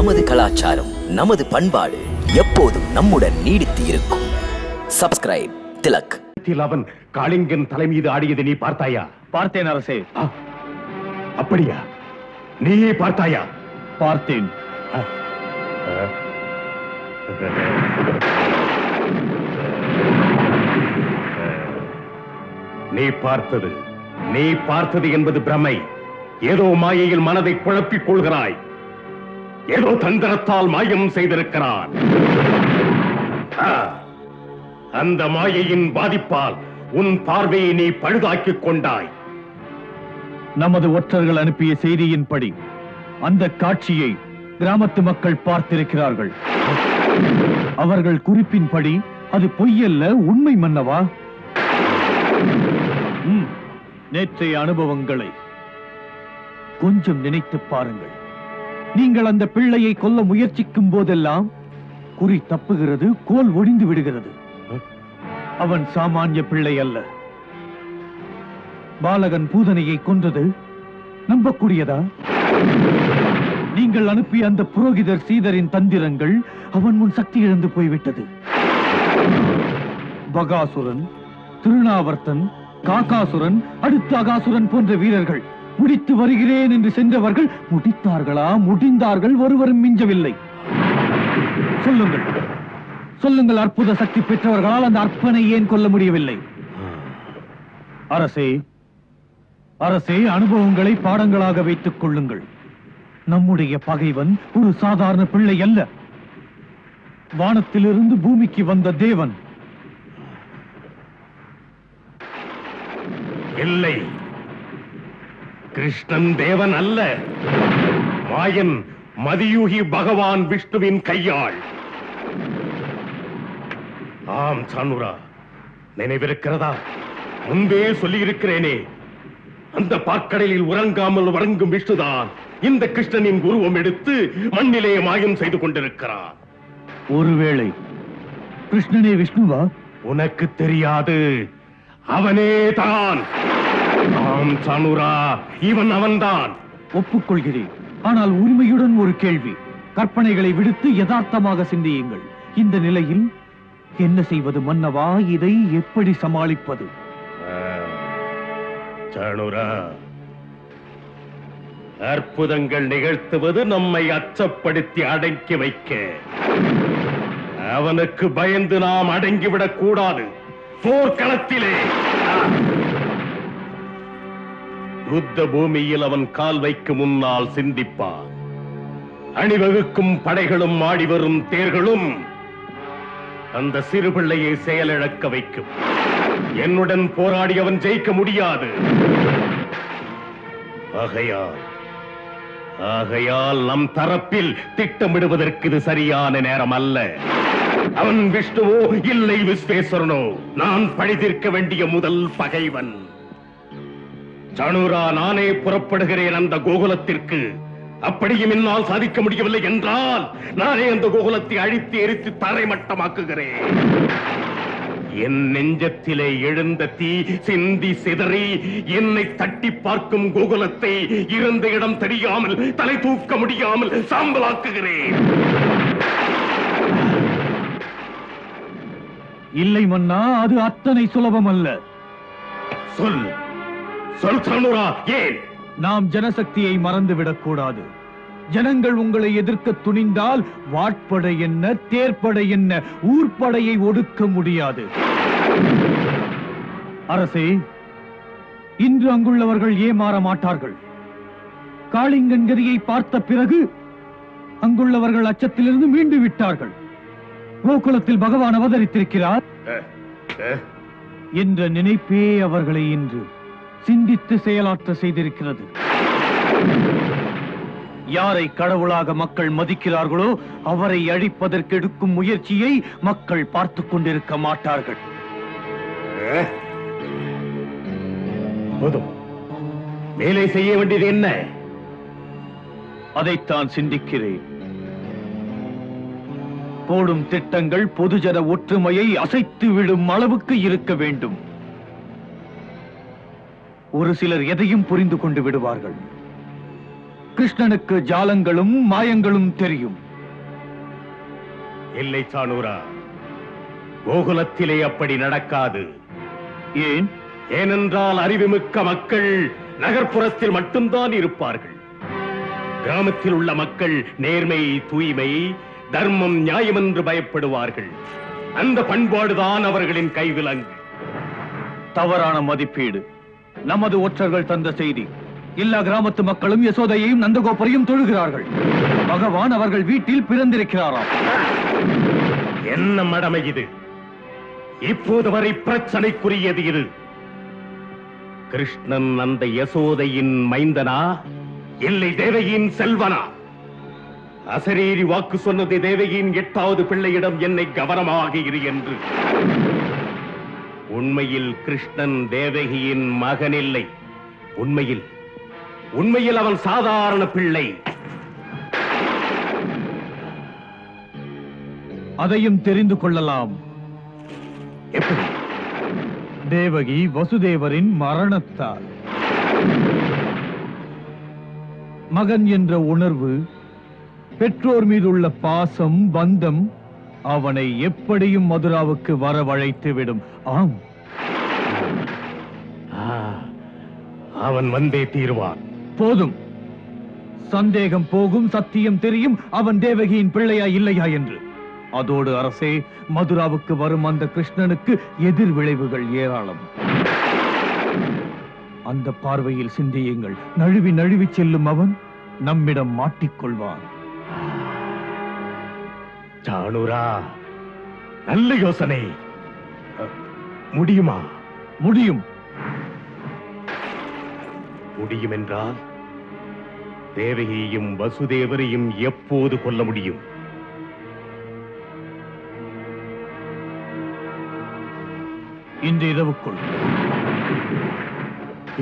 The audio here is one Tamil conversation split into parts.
நமது கலாச்சாரம், நமது பண்பாடு எப்போதும் நம்முடன் நீடித்து இருக்கும். சப்ஸ்கிரைப் திலக். அவன் காளிங்கன் தலை மீது ஆடியதை நீ பார்த்தாயா? பார்த்தேன் அரசே. அப்படியா? நீயே பார்த்தாயா? பார்த்தேன். நீ பார்த்தது என்பது பிரமை. ஏதோ மாயையில் மனதை குழப்பிக் கொள்கிறாய். ஏதோ தந்திரத்தால் மாயம் செய்திருக்கிறான். அந்த மாயையின் பாதிப்பால் உன் பார்வையை நீ பழுதாக்கிக் கொண்டாய். நமது ஒற்றர்கள் அனுப்பிய செய்தியின்படி அந்த காட்சியை கிராமத்து மக்கள் பார்த்திருக்கிறார்கள். அவர்கள் குறிப்பின்படி அது பொய்யல்ல, உண்மை மன்னவா. நேற்றைய அனுபவங்களை கொஞ்சம் நினைத்து பாருங்கள். நீங்கள் அந்த பிள்ளையை கொல்ல முயற்சிக்கும் போதெல்லாம் குறி தப்புகிறது, கோல் ஒடிந்து விடுகிறது. அவன் சாமானிய பிள்ளை அல்ல. பாலகன் பூதனையை கொன்றது நம்பக்கூடியதா? நீங்கள் அனுப்பிய அந்த புரோகிதர் சீதரின் தந்திரங்கள் அவன் முன் சக்தி இழந்து போய்விட்டது. பகாசுரன், திருநாவர்த்தன், காகாசுரன், அடுத்த அகாசுரன் போன்ற வீரர்கள் முடித்து வருகிறேன் என்று சென்றவர்கள் முடித்தார்களா? முடிந்தார்கள், ஒருவரும் மிஞ்சவில்லை. சொல்லுங்கள், சொல்லுங்கள், அற்புத சக்தி பெற்றவர்களால் அந்த அற்பனை ஏன் கொல்ல முடியவில்லை? அரசே, அரசே, அனுபவங்களை பாடங்களாக வைத்துக் கொள்ளுங்கள். நம்முடைய பகைவன் ஒரு சாதாரண பிள்ளை அல்ல. வானத்திலிருந்து பூமிக்கு வந்த தேவன். இல்லை, கிருஷ்ணன் தேவன் அல்ல. மாயன், மதியூகி பகவான் விஷ்ணுவின் கையாள். ஆம் சானுரா, நினைவிருக்கிறதா? முன்பே சொல்லியிருக்கிறேனே, அந்த பாற்கடலில் உறங்காமல் வழங்கும் விஷ்ணுதான் இந்த கிருஷ்ணனின் உருவம் எடுத்து மண்ணிலே மாயம் செய்து கொண்டிருக்கிறார். ஒருவேளை கிருஷ்ணனே விஷ்ணுவா? உனக்கு தெரியாது, அவனே தான். ஆம் சானுரா, இவன் அவன்தான். ஒப்புக்கொள்கிறேன். ஆனால் உரிமையுடன் ஒரு கேள்வி. கற்பனைகளை விடுத்து யதார்த்தமாக சிந்தியுங்கள். இந்த நிலையில் என்ன செய்வது மன்னவா? இதை எப்படி சமாளிப்பது? சானுரா, அற்புதங்கள் நிகழ்த்துவது நம்மை அச்சப்படுத்தி அடக்கி வைக்க. அவனுக்கு பயந்து நாம் அடங்கிவிடக் கூடாது. போர்க்களத்திலே யுத்த பூமியில் அவன் கால் வைக்கும் முன்னால் சிந்திப்பான். அணிவகுக்கும் படைகளும் ஆடி வரும் தேர்களும் அந்த சிறு பிள்ளையை செயலிழக்க வைக்கும். என்னுடன் போராடி அவன் ஜெயிக்க முடியாது. ஆகையால் நம் தரப்பில் திட்டமிடுவதற்கு இது சரியான நேரம் அல்ல. அவன் விஷ்ணுவோ இல்லை விஸ்வேஸ்வரனோ நான் பழி தீர்க்க வேண்டிய முதல் பகைவன். சானுரா, நானே புறப்படுகிறேன் அந்த கோகுலத்திற்கு. அப்படியும் என்னால் சாதிக்க முடியவில்லை என்றால் நானே அந்த கோகுலத்தை அழித்து எரித்து தரைமட்டமாக்குகிறேன். என் நெஞ்சத்திலே எழுந்த தீ சிந்தி சிதறி என்னை தட்டி பார்க்கும் கோகுலத்தை இருந்த இடம் தெரியாமல், தலை தூக்க முடியாமல் சாம்பலாக்குகிறேன். இல்லை மன்னா, அது அத்தனை சுலபம் அல்ல. சொல் சொல் சானுரா, ஏன்? நாம் ஜனசக்தியை மறந்துவிடக் கூடாது. ஜனங்கள் உங்களை எதிர்க்க துணிந்தால் வாட்படை என்ன, தேர்ப்படை என்ன, ஊர்ப்படையை ஒடுக்க முடியாது. அரசே, இன்று அங்குள்ளவர்கள் ஏமாற மாட்டார்கள். காளிங்கன் கதியை பார்த்த பிறகு அங்குள்ளவர்கள் அச்சத்திலிருந்து மீண்டு விட்டார்கள். கோகுலத்தில் பகவான் அவதரித்திருக்கிறார் என்ற நினைப்பே அவர்களை இன்று சிந்தித்து செயலாற்ற செய்திருக்கிறது. யாரை கடவுளாக மக்கள் மதிக்கிறார்களோ அவரை அழிப்பதற்கு எடுக்கும் முயற்சியை மக்கள் பார்த்துக் கொண்டிருக்க மாட்டார்கள். மேலே செய்ய வேண்டியது என்ன? அதைத்தான் சிந்திக்கிறேன். போடும் திட்டங்கள் பொதுஜன ஒற்றுமையை அசைத்து விடும் அளவுக்கு இருக்க வேண்டும். ஒரு சிலர் எதையும் புரிந்து கொண்டு விடுவார்கள். கிருஷ்ணனுக்கு ஜாலங்களும் மாயங்களும் தெரியும். இல்லை சாணூரா, கோகுலத்திலே அப்படி நடக்காது. ஏன்? ஏனென்றால் அறிவுமிக்க மக்கள் நகர்ப்புறத்தில் மட்டும்தான் இருப்பார்கள். கிராமத்தில் உள்ள மக்கள் நேர்மை, தூய்மை, தர்மம், நியாயம் என்று பயப்படுவார்கள். அந்த பண்பாடுதான் அவர்களின் கைவிலங்கு. தவறான மதிப்பீடு. நமது ஒற்றர்கள் தந்த செய்தி. எல்லா கிராமத்து மக்களும் யசோதையையும் நந்தகோபரையும் தொழுகிறார்கள். பகவான் அவர்கள் வீட்டில் பிறந்திருக்கிறாராம். என்ன மடமை இது? இப்போது வரை பிரச்சனைக்குரியது இது. கிருஷ்ணன் அந்த யசோதையின் மைந்தனா, இல்லை தேவகியின் செல்வனா? அசரீரி வாக்கு சொன்னது தேவகியின் 8வது பிள்ளையிடம் என்னை கவனமாக இரு என்று. உண்மையில் கிருஷ்ணன் தேவகியின் மகன் இல்லை. உண்மையில் அவன் சாதாரண பிள்ளை. அதையும் தெரிந்து கொள்ளலாம். எப்படி? தேவகி வசுதேவரின் மரணத்தால். மகன் என்ற உணர்வு, பெற்றோர் மீதுள்ள பாசம், பந்தம் அவனை எப்படியும் மதுராவுக்கு வரவழைத்து விடும். ஆம், அவன் வந்தே தீர்வான். போதும். சந்தேகம் போகும், சத்தியம் தெரியும் அவன் தேவகியின் பிள்ளையா இல்லையா என்று. அதோடு அரசே, மதுராவுக்கு வரும் அந்த கிருஷ்ணனுக்கு எதிர் விளைவுகள் ஏராளம். அந்த பார்வையில் சிந்தியுங்கள். நழுவி நழுவி செல்லும் அவன் நம்மிடம் மாட்டிக்கொள்வான். சாணூரா, நல்ல யோசனை. முடியுமா? முடியும். முடியும் என்றால் தேவகியையும் வசுதேவரையும் எப்போது கொல்ல முடியும்? இன்று இரவுக்குள்.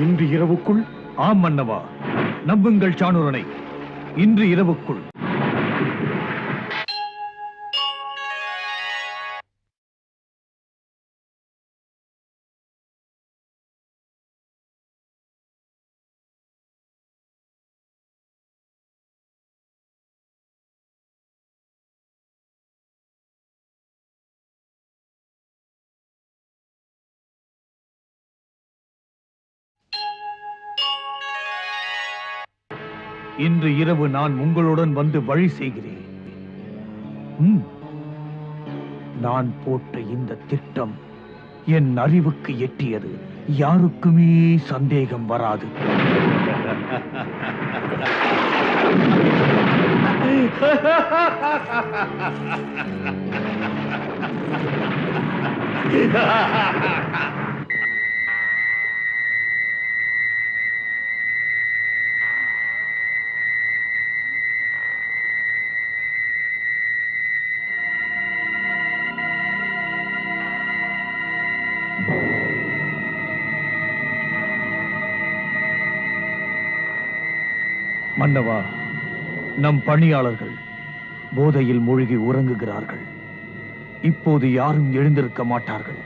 இன்று இரவுக்குள்? ஆம் மன்னவா, நம்புங்கள் சாணூரனை. இன்று இரவுக்குள். இன்று இரவு நான் உங்களுடன் வந்து வழி செய்கிறேன். நான் போட்ட இந்த திட்டம் என் அறிவுக்கு எட்டியது. யாருக்குமே சந்தேகம் வராது. மன்னவா, நம் பணியாளர்கள் போதையில் மூழ்கி உறங்குகிறார்கள். இப்போது யாரும் எழுந்திருக்க மாட்டார்கள்.